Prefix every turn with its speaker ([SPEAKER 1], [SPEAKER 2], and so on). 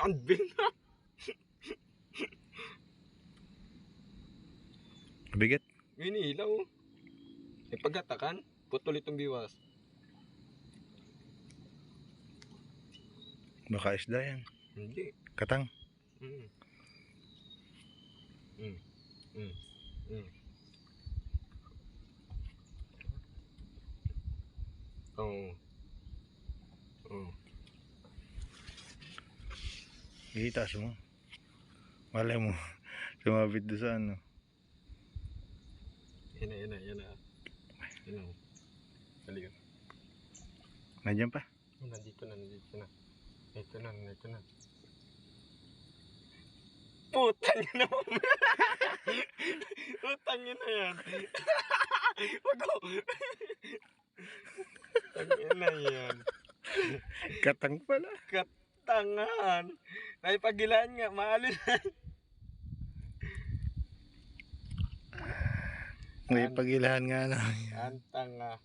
[SPEAKER 1] Anbing na.
[SPEAKER 2] Bigat.
[SPEAKER 1] Inilaw. May pagkatakan. Putol itong biwas.
[SPEAKER 2] Baka isda yan.
[SPEAKER 1] Hindi.
[SPEAKER 2] Katang.
[SPEAKER 1] Mm. Mm. Mm. Mm. Oo. Oo.
[SPEAKER 2] Itaas mo. Malay mo. Sumabit doon sa ano.
[SPEAKER 1] Yan na, yan na, yan na. Yan na. Halika.
[SPEAKER 2] Nandiyan pa.
[SPEAKER 1] Oh, nandito na, nandito na. Ito na, ito na. Putang ina mo. Putang ina yan. Wag ko. Putang ina yan.
[SPEAKER 2] Katang pala.
[SPEAKER 1] Katangan. Naipagilaan nga, maalis.
[SPEAKER 2] May pagilahan nga na.
[SPEAKER 1] Ang tanga.